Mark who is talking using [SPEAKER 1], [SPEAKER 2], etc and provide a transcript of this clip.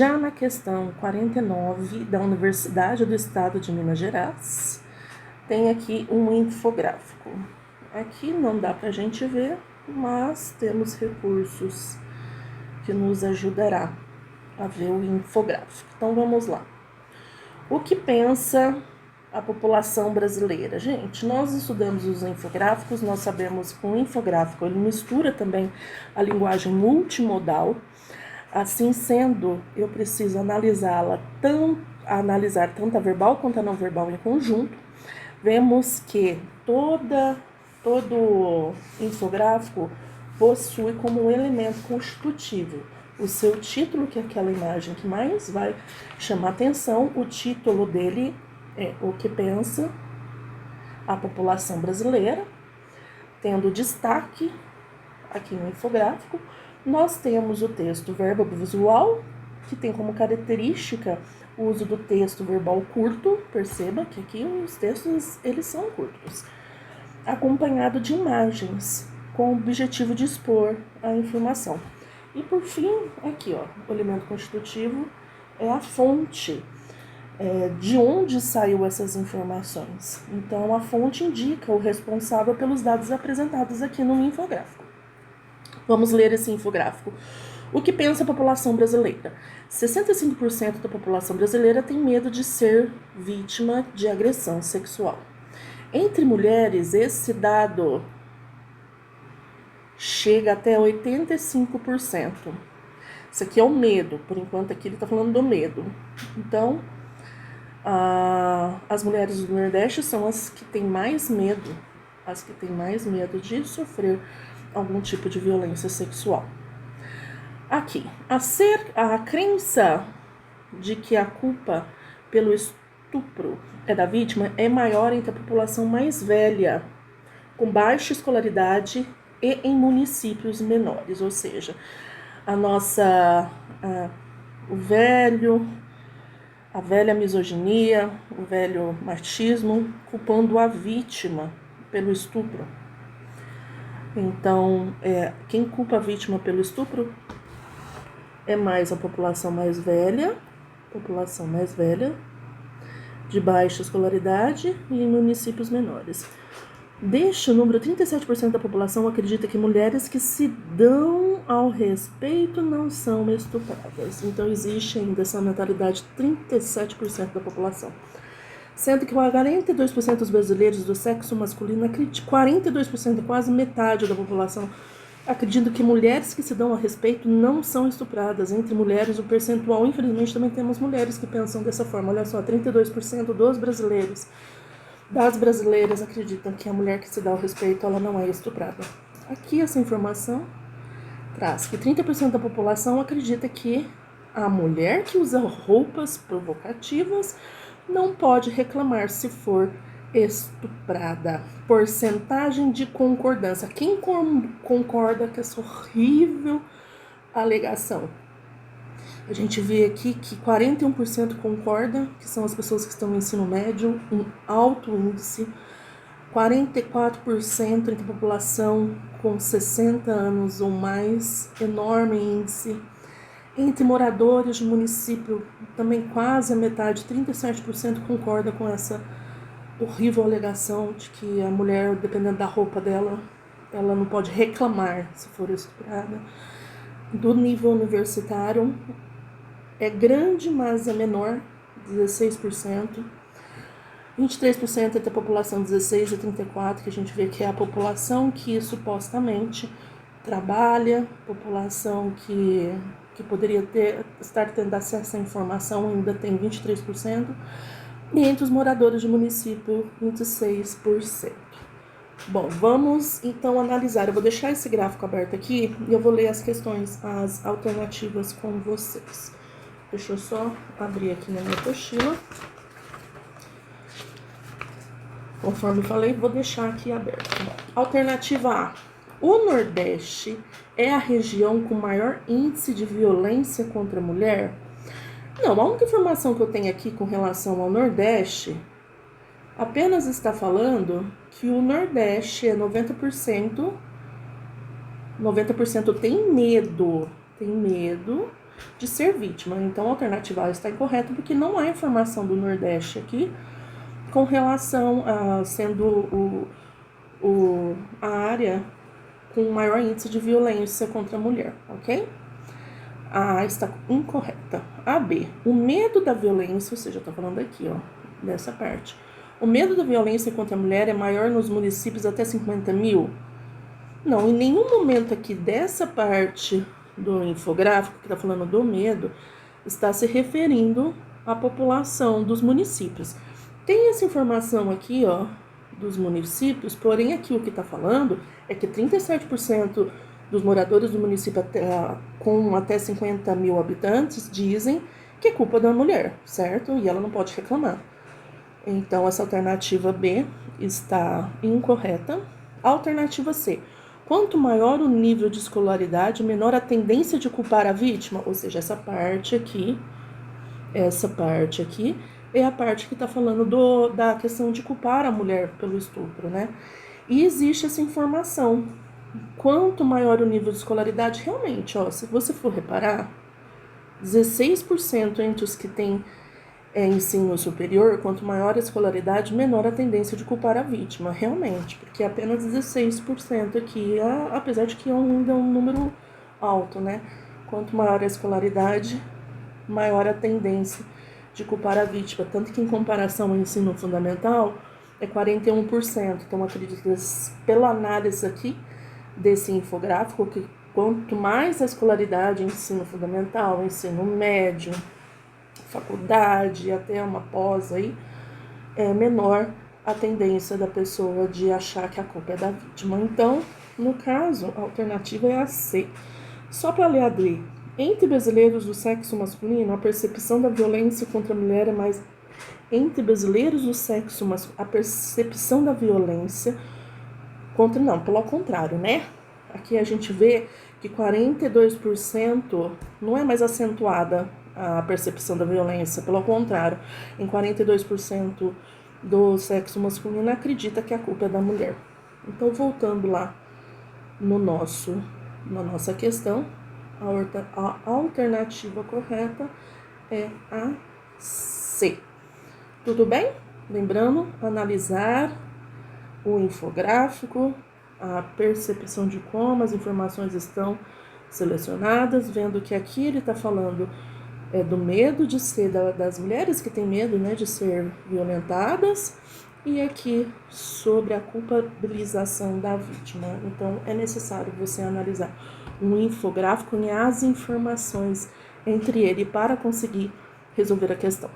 [SPEAKER 1] Já na questão 49 da Universidade do Estado de Minas Gerais, tem aqui um infográfico. Aqui não dá para a gente ver, mas temos recursos que nos ajudará a ver o infográfico. Então vamos lá. O que pensa a população brasileira? Gente, nós estudamos os infográficos, nós sabemos que o infográfico ele mistura também a linguagem multimodal. Assim sendo, eu preciso analisar tanto a verbal quanto a não verbal em conjunto. Vemos que todo infográfico possui como um elemento constitutivo o seu título, que é aquela imagem que mais vai chamar atenção. O título dele é O que pensa a população brasileira, tendo destaque aqui no infográfico. Nós temos o texto verbo visual, que tem como característica o uso do texto verbal curto. Perceba que aqui os textos eles são curtos, acompanhado de imagens, com o objetivo de expor a informação. E por fim, aqui o elemento constitutivo é a fonte, de onde saiu essas informações. Então a fonte indica o responsável pelos dados apresentados aqui no infográfico. Vamos ler esse infográfico. O que pensa a população brasileira? 65% da população brasileira tem medo de ser vítima de agressão sexual. Entre mulheres, esse dado chega até 85%. Isso aqui é o medo, por enquanto aqui ele está falando do medo. Então, as mulheres do Nordeste são as que têm mais medo de sofrer algum tipo de violência sexual. Aqui, a crença de que a culpa pelo estupro é da vítima é maior entre a população mais velha, com baixa escolaridade e em municípios menores, ou seja, a velha misoginia, o velho machismo, culpando a vítima pelo estupro. Então, quem culpa a vítima pelo estupro é mais a população mais velha, de baixa escolaridade e em municípios menores. Deste número, 37% da população acredita que mulheres que se dão ao respeito não são estupradas. Então, existe ainda essa mentalidade de 37% da população. Sendo que 42% dos brasileiros do sexo masculino acreditam, 42%, quase metade da população, acreditam que mulheres que se dão ao respeito não são estupradas. Entre mulheres, o percentual, infelizmente, também temos mulheres que pensam dessa forma. Olha só, 32% das brasileiras acreditam que a mulher que se dá ao respeito, ela não é estuprada. Aqui essa informação traz que 30% da população acredita que a mulher que usa roupas provocativas não pode reclamar se for estuprada. Porcentagem de concordância. Quem concorda com essa horrível alegação? A gente vê aqui que 41% concorda, que são as pessoas que estão no ensino médio, um alto índice. 44% entre a população com 60 anos ou mais, enorme índice. Entre moradores de município, também quase a metade, 37% concorda com essa horrível alegação de que a mulher, dependendo da roupa dela, ela não pode reclamar se for estuprada. Do nível universitário, é grande, mas é menor, 16%. 23% entre a população 16 a 34, que a gente vê que é a população que supostamente trabalha, população que poderia estar tendo acesso à informação, ainda tem 23%, e entre os moradores de município, 26%. Bom, vamos então analisar. Eu vou deixar esse gráfico aberto aqui e eu vou ler as questões, as alternativas com vocês. Deixa eu só abrir aqui na minha apostila. Conforme eu falei, vou deixar aqui aberto. Alternativa A. O Nordeste é a região com maior índice de violência contra a mulher? Não, a única informação que eu tenho aqui com relação ao Nordeste apenas está falando que o Nordeste é 90% tem medo de ser vítima. Então, a alternativa A está incorreta porque não há informação do Nordeste aqui com relação a sendo a área com maior índice de violência contra a mulher, ok? A A está incorreta. A B, o medo da violência, ou seja, eu tô falando aqui, ó, dessa parte. O medo da violência contra a mulher é maior nos municípios até 50 mil? Não, em nenhum momento aqui dessa parte do infográfico, que está falando do medo, está se referindo à população dos municípios. Tem essa informação aqui, ó, dos municípios, porém aqui o que está falando é que 37% dos moradores do município com até 50 mil habitantes dizem que é culpa da mulher, certo? E ela não pode reclamar. Então, essa alternativa B está incorreta. Alternativa C. Quanto maior o nível de escolaridade, menor a tendência de culpar a vítima. Ou seja, essa parte aqui é a parte que está falando da questão de culpar a mulher pelo estupro, né? E existe essa informação. Quanto maior o nível de escolaridade, realmente, ó, se você for reparar, 16% entre os que têm ensino superior, quanto maior a escolaridade, menor a tendência de culpar a vítima, realmente, porque é apenas 16% aqui, apesar de que ainda é um número alto, né? Quanto maior a escolaridade, maior a tendência de culpar a vítima, tanto que em comparação ao ensino fundamental, é 41%. Então, acredito que pela análise aqui desse infográfico, que quanto mais a escolaridade, ensino fundamental, ensino médio, faculdade, até uma pós aí, é menor a tendência da pessoa de achar que a culpa é da vítima. Então, no caso, a alternativa é a C. Só para ler a D. Entre brasileiros do sexo masculino, a percepção da violência contra a mulher é mais... Entre brasileiros do sexo masculino, a percepção da violência contra... Não, pelo contrário, né? Aqui a gente vê que 42% não é mais acentuada a percepção da violência, pelo contrário, em 42% do sexo masculino acredita que a culpa é da mulher. Então, voltando lá na nossa questão, a alternativa correta é a C. Tudo bem? Lembrando, analisar o infográfico, a percepção de como as informações estão selecionadas, vendo que aqui ele está falando do medo de ser, das mulheres que têm medo, né, de ser violentadas, e aqui sobre a culpabilização da vítima. Então, é necessário você analisar um infográfico e as informações entre ele para conseguir resolver a questão.